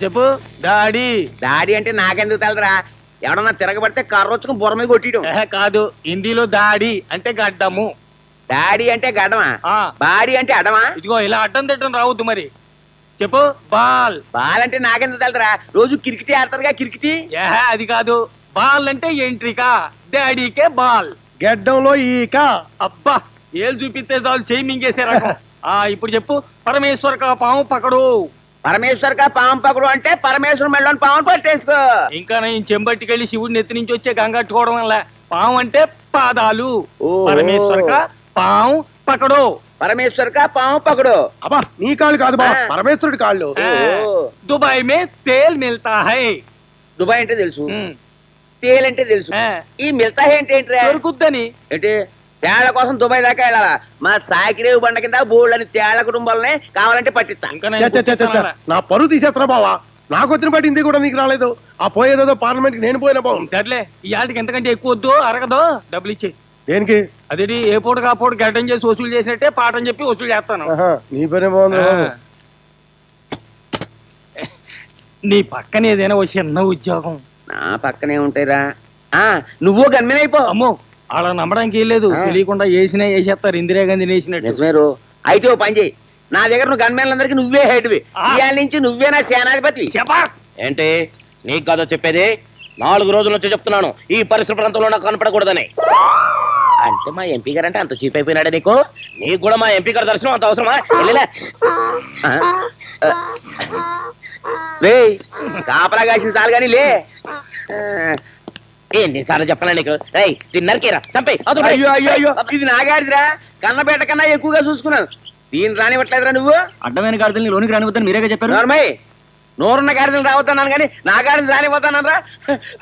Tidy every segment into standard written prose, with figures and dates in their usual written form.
చెప్పు. Daddy. Daddy అంటే నాకెందుకు తెలరా? ఎవడన్నా తిరగబడితే కర్రొచ్చుకుని బుర్ర మీద కొట్టియడం. కాదు, హిందీలో దాడి అంటే గడ్డము. డాడీ అంటే గడ్డమా? బాడీ అంటే అడమా? ఇదిగో ఇలా అడ్డం తిట్టడం రావద్దు. మరి చెప్పు. బాల్. బాల్ అంటే నాకెందుకు తెలరా? రోజు క్రికెట్ ఆడతారుగా క్రికెట్. అది కాదు, బాల్ అంటే ఎంట్రీకా, డాడీకే బాల్. గడ్డంలో ఈక. అబ్బా, ఏళ్ళు చూపిస్తే చాలు చేయి మింగేసారా. ఇప్పుడు చెప్పు. పరమేశ్వర్ కా పాము పకడు. పరమేశ్వర్ కా పాము పకడు అంటే పరమేశ్వరం మెళ్ళని పాము పట్టేసుకో. ఇంకా నేను చెంబట్టికెళ్ళి శివుడిని నెత్తి నుంచి వచ్చే గంగట్టుకోవడం వల్ల. పాము అంటే పాదాలు. పరమేశ్వర్ కా పాము పకడు. పరమేశ్వర్ కా పాము పకడు. అబ్బా, నీ కాళ్ళు కాదు బా, పరమేశ్వరుడి కాళ్ళు. దుబాయ్ మే తేల్ మిల్తా హై. దుబాయ్ అంటే తెలుసు, తేల్ అంటే తెలుసు. ఈ మిల్తా హై అంటే ఏంటి? దొరుకుద్దని. ఏంటి? తేళ్ల కోసం దుబాయ్ దాకా వెళ్ళాలా? మా సాకిరేవు బండ కింద బోల్డ్ అని తేళ్ల కుటుంబాలనే కావాలంటే పట్టిస్తా. నా పరువు తీసేస్తున్నా బావా. నాకు వచ్చిన బట్టి ఇంటికి కూడా నీకు రాలేదు. ఆ పోయేదో పార్లమెంట్ కి నేను పోయినా బాగుంది. సర్లే, ఈ ఆటికి ఎంతకంటే ఎక్కువ వద్దు, అరగదు. డబ్బులు ఇచ్చే. దేనికి? అదేంటి, ఏ పూట కా పూట గడ్డం చేసి వసూలు చేసినట్టే పాఠం చెప్పి వసూలు చేస్తాను. నీ పనే బాగుంది. నీ పక్కన ఏదైనా ఓ చిన్న ఉద్యోగం. నా పక్కనే ఉంటాయిరా. నువ్వు గన్మెన్ అయిపో. అమ్మో, అలా నమ్మడానికి ఏం లేదు. తెలియకుండా వేసినా వేసేస్తారు. ఇందిరాగాంధీ వేసినట్టు. నిజమేరు. అయితే ఓ పని చేయి, నా దగ్గర నువ్వు గన్మెన్లందరికీ నువ్వే హెడ్వి. ఇవాళ నుంచి నువ్వే నా సేనాధిపతి. ఏంటి నీకు కాదో చెప్పేది? 4 రోజుల నుంచి చెప్తున్నాను ఈ పరిసర ప్రాంతంలో నాకు కనపడకూడదని. అంటే మా ఎంపీ గారు అంటే అంత చీప్ అయిపోయినాడే నీకు? నీకు కూడా మా ఎంపీ గారు దర్శనం అంత అవసరమా? లే, కాపలా కాసిన చాలు కానీ లే. ఎన్నిసార్లు చెప్పనా నీకు? నరికేరా, చంపే. అయ్యో అయ్యో అయ్యో, ఇది నా గాడిదిరా. కన్నబేట కన్నా ఎక్కువగా చూసుకున్నాను. దీన్ని రానివ్వట్లేదురా నువ్వు. అడ్డమైన గాడిదల్ని లోనికి రానివ్వద్దని మీరేగా చెప్పారు. నోర్మయ్య, నోరున్న గాడిదలు రావద్దన్నాను కానీ నా గాడిని రానివ్వద్దన్నారా?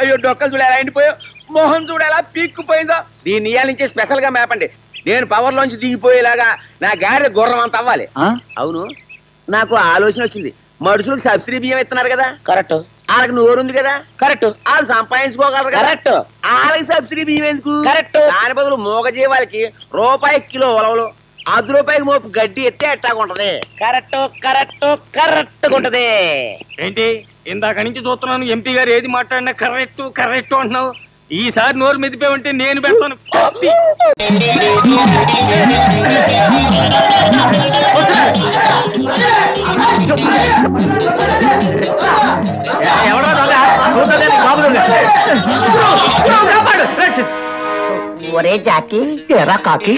అయ్యో, డొక్కలు చూడ ఎలా ఎండిపోయావు, మోహన్ చూడ ఎలా పీక్కుపోయిందో. దీన్ని ఇయ్యాల నుంచి స్పెషల్ గా మేపండి. నేను పవర్ లోంచి దిగిపోయేలాగా నా గాడిద గుర్రం అంత అవ్వాలి. అవును, నాకు ఆలోచన వచ్చింది. మనుషులకు సబ్సిడీ బియ్యం ఇస్తున్నారు కదా, కరెక్ట్. వాళ్ళకి నోరుంది కదా, కరెక్ట్. వాళ్ళు సంపాదించుకోగలరు, కరెక్ట్. వాళ్ళకి సబ్సిడీ బియ్యం ఎందుకు? కరెక్ట్. దాని బదులు మూగజీవాలకి రూపాయి కిలో ఉలవలు, 10 రూపాయలకి మోపు గడ్డి ఎత్తే ఎట్టాగుంటది. కరెక్ట్ కరెక్ట్ కరెక్ట్ ఉంటది. ఏంటి, ఇందాక నుంచి చూస్తున్నాను ఎంపీ గారు ఏది మాట్లాడినా కరెక్ట్ కరెక్ట్ అంటున్నావు. ఈసారి నోరు మెదిపే ఉంటే నేను పెడతాను. ఒరే జాకి, ఎరా కాకి,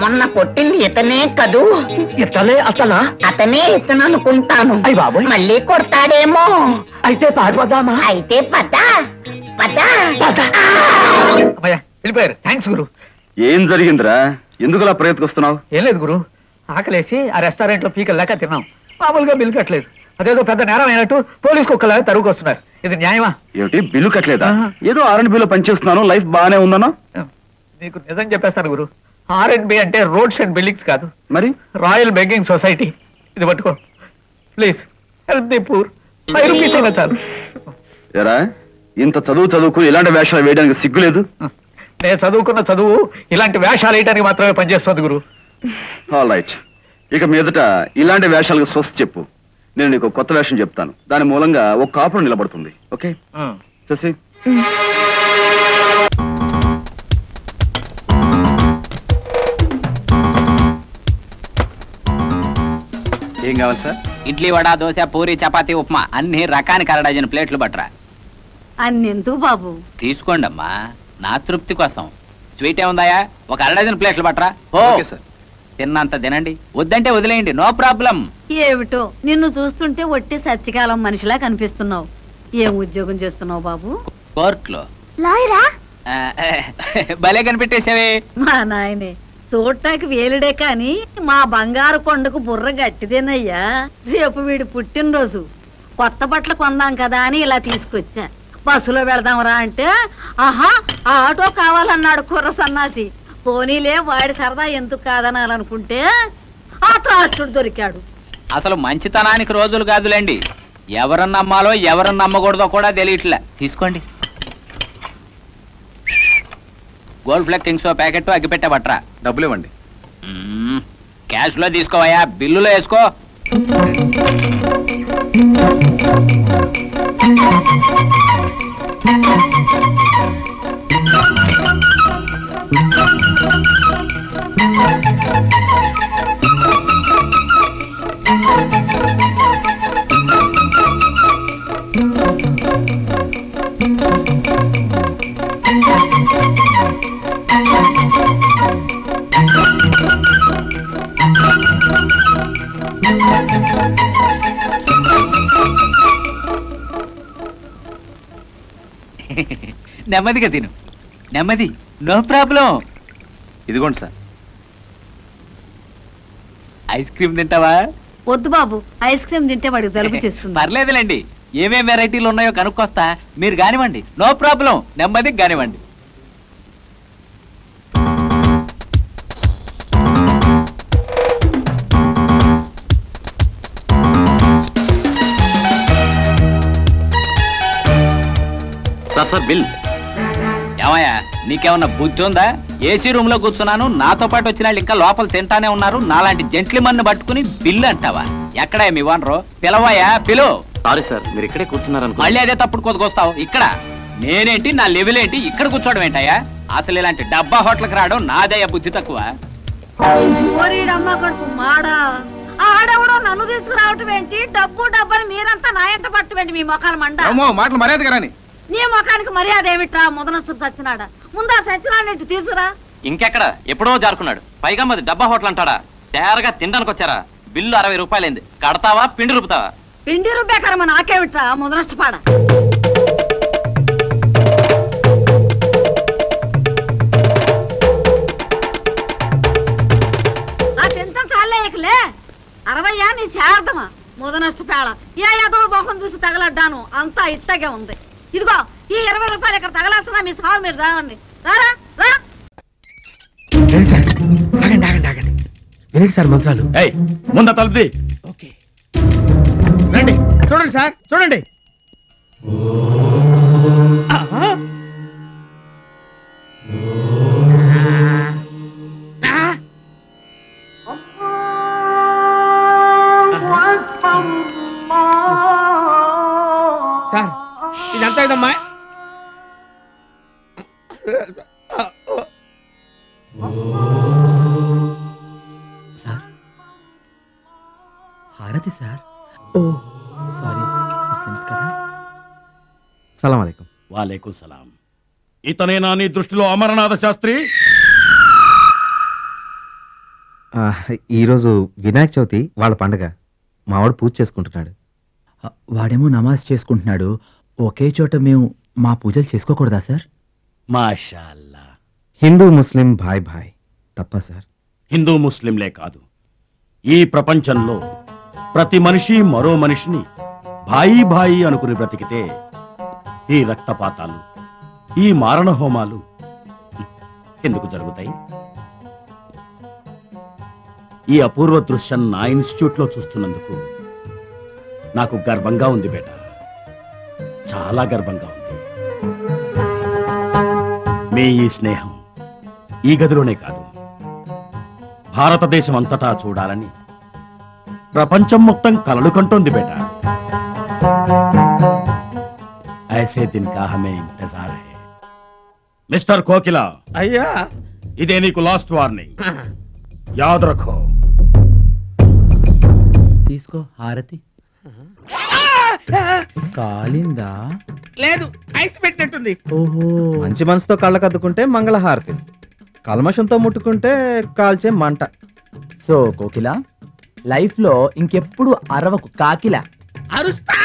మొన్న కొట్టింది ఇతనే కదూ? ఇతనే అతనా? అతనే ఇతను అనుకుంటాను. అయ్య బాబోయ్, మళ్ళీ కొడతాడేమో. అయితే పారిపోదామా? అయితే పద పద. వెళ్ళిపోయారు. థ్యాంక్స్ గురు. ఏం జరిగిందిరా? ఎందుకు అలా ప్రయత్నిస్తున్నావు? ఏం లేదు గురు, ఆకలేసి ఆ రెస్టారెంట్ లో పీకలు లేక తిన్నాం. మామూలుగా బిల్లు కట్టలేదు. అదేదో పెద్ద నేరం అయినట్టు పోలీసు కుక్కలాగా తరుగుకొస్తున్నారు. ఇది న్యాయమా? ఏమిటి, బిల్లు కట్టలేదా? ఏదో R&B లో పనిచేస్తున్నాను, లైఫ్ బాగానే ఉందన్నా. నీకు నిజం చెప్పేస్తాను గురు, R&B అంటే రోడ్స్ అండ్ బిల్డింగ్స్ కాదు, మరి రాయల్ బెగ్గింగ్ సొసైటీ. ఇది పట్టుకో please, help the poor. 5 rupees అయినా చాలు. ఎరా, ఇంత చదువుకు ఇలాంటి వేషాలు వేయడానికి సిగ్గులేదు? నేను చదువుకున్న చదువు ఇలాంటి వేషాలు వేయడానికి మాత్రమే పనిచేస్తుంది గురు. ఆల్ రైట్, ఇక మీదట ఇలాంటి వేషాలకు స్వస్తి చెప్పు. నేను నీకు కొత్త వేషం చెప్తాను, దాని మూలంగా ఒక కాపురం నిలబడుతుంది. ఓకే శశి? ఏం కావాలి సార్? ఇడ్లీ, వడ, దోశ, పూరి, చపాతీ, ఉప్మా అన్ని రకానికి 1/2 ప్లేట్లు బట్రా. అన్నెందుకు బాబు? తీసుకోండి అమ్మా, నా తృప్తి కోసం. స్వీట్ ఏముందాయా? ఒక 1/2 ప్లేట్లు బట్రా. ఓ సార్, తిన్నంత తినండి, వద్దంటే వదిలేయండి, నో ప్రాబ్లం. ఏమిటో నిన్ను చూస్తుంటే ఒట్టి సత్యకాలం మనిషిలా కనిపిస్తున్నావు. ఏం ఉద్యోగం చేస్తున్నావు బాబు? కోర్టులో. లాయరా? భలే కనిపెట్టేసావే. మా నాయనే, చూడటానికి వేలుడే కాని మా బంగారు కొండకు బుర్ర గట్టిదేనయ్యా. రేపు వీడి పుట్టినరోజు, కొత్త బట్టలు కొందాం కదా అని ఇలా తీసుకొచ్చా. బస్సులో వెళదాంరా అంటే ఆహా ఆటో కావాలన్నాడు కుర్ర సన్నాసి. పోనీలే, వాడి సరదా ఎందుకు కాదనాలనుకుంటే ఆ త్రాష్టుడు దొరికాడు. అసలు మంచితనానికి రోజులు కాదులేండి, ఎవరన్నా నమ్మాలో ఎవరన్నా నమ్మకూడదో కూడా తెలియట్లే. తీసుకోండి. గోల్డ్ ఫ్లెక్ కింగ్స్ ప్యాకెట్ అగ్గిపెట్టే బట్రా. డబ్బులు ఇవ్వండి. క్యాష్ లో తీసుకోవయ్యా, బిల్లులో వేసుకో. నెమ్మదిగా తిను, నెమ్మది, నో ప్రాబ్లం. ఇదిగోండి సార్. ఐస్ క్రీమ్ తింటావా? వద్దు బాబు, ఐస్ క్రీమ్ తింటే వాడికి జలుబు చేస్తుంది. పర్లేదులేండి, ఏమేం వెరైటీలు ఉన్నాయో కనుక్కొస్తా, మీరు కానివ్వండి, నో ప్రాబ్లం, నెమ్మదిగా కానివ్వండి. Sir bill. ఏమయ్యా, నీకేమన్నా బుద్ధి ఉందా? ఏసీ రూమ్ లో కూర్చున్నాను, నాతో పాటు వచ్చిన వాళ్ళు ఇంకా లోపల తింటానే ఉన్నారు, నాలాంటి జెంట్లిమన్ పట్టుకుని బిల్లు అంటావా? ఎక్కడా మీ ఓనరు? పిలవయ్యా, పిలు. సారీ సార్, మీరు ఇక్కడే కూర్చున్నారనుకో. మళ్ళీ అదే తప్పుడు కొద్దుకొస్తావు. ఇక్కడ నేనేంటి, నా లెవెల్ ఏంటి, ఇక్కడ కూర్చోవడం ఏంటయ్యా? అసలు ఇలాంటి డబ్బా హోటల్కి రావడం నాదయ్యా బుద్ధి తక్కువ. ఓరీడమ్మ కడుపు మాడా, ఆడెవడో నన్ను తీసుకురావటం ఏంటి? డబ్బని మీరంతా నా ఎంట పట్టమేంటి? మీ మొఖాలు మండ. మాటలు మర్యాద రాని. నీ ముఖానికి మర్యాద ఏమిట్రా? ముదనొచ్చు సచ్చినాడా? ముందా సచ్చినాడు తీసుకురా. ఇంకెక్కడ, ఎప్పుడో జారుకున్నాడు. పైగా మాది డబ్బా హోటల్ అంటాడా? తేరగా తినడానికి వచ్చారా? బిల్లు 60 రూపాయలైంది. కడతావా పిండి రూపుతావా? పిండి రూపాయకరమ నాకేమిట్రా ముదనష్టపాడ. ఆ తింటాం చాలే ఇకలే. 60 నీ శారదమా ముదనష్టపేళ. ఏ ఏదో మొహం చూసి తగలడ్డాను, అంతా ఇట్టగే ఉంది. ఇదిగో ఈ 20 రూపాయలు ఇక్కడ తగలేస్తున్నా, మీ సాగు మీరు రావండి. రారా రా. ఆగండి ఆగండి ఆగండి, వినండి సార్ మంత్రాలు. ముందు తలుపుది. ఓకే రండి, చూడండి సార్ చూడండి. సార్ ఇదంతా ఇదమ్మా. సార్ హారతి సార్. ఓ సారీ, ముస్లిమ్స్ కదా. సలాం అలైకుం. వాలేకుం సలాం. ఇతనేనా నీ దృష్టిలో అమరనాథ శాస్త్రి? ఈరోజు వినాయక చవితి వాళ్ళ పండగ, మావాడు పూజ చేసుకుంటున్నాడు. వాడేమో నమాజ్ చేసుకుంటున్నాడు, ఒకే చోట మేము మా పూజలు చేసుకోకూడదా సార్? మాషాల్లా. హిందూ ముస్లిం భాయ్ భాయ్ తప్ప సార్? హిందూ ముస్లింలే కాదు, ఈ ప్రపంచంలో ప్రతి మనిషి మరో మనిషిని భాయి భాయి అనుకుని బ్రతికితే ఈ రక్తపాతాలు, ఈ మారణ హోమాలు ఎందుకు జరుగుతాయి? ఈ అపూర్వ దృశ్యం నా ఇన్స్టిట్యూట్ లో చూస్తున్నందుకు నాకు గర్వంగా ఉంది బేట, చాలా గర్వంగా ఉంది. మీ ఈ స్నేహం ఈ గదిలోనే కాదు, భారతదేశం అంతటా చూడాలని ప్రపంచం మొత్తం కలలు కంటోంది బేట. ఐసే దిన్ కా హమే ఇంతజార్ హై. మిస్టర్ కోకిలా, అయ్యా ఇదే నీకు లాస్ట్ వార్నింగ్, యాద్ రఖో. తీసుకో హారతి. కాలిందా? లేదు, ఐస్ పెట్టినట్టుంది. ఓహో, మంచి మనసుతో కళ్ళకద్దుకుంటే మంగళహారతి, కల్మషంతో ముట్టుకుంటే కాల్చే మంట. సో కోకిల, లైఫ్ లో ఇంకెప్పుడు అరవకు కాకిల. అరుస్తా.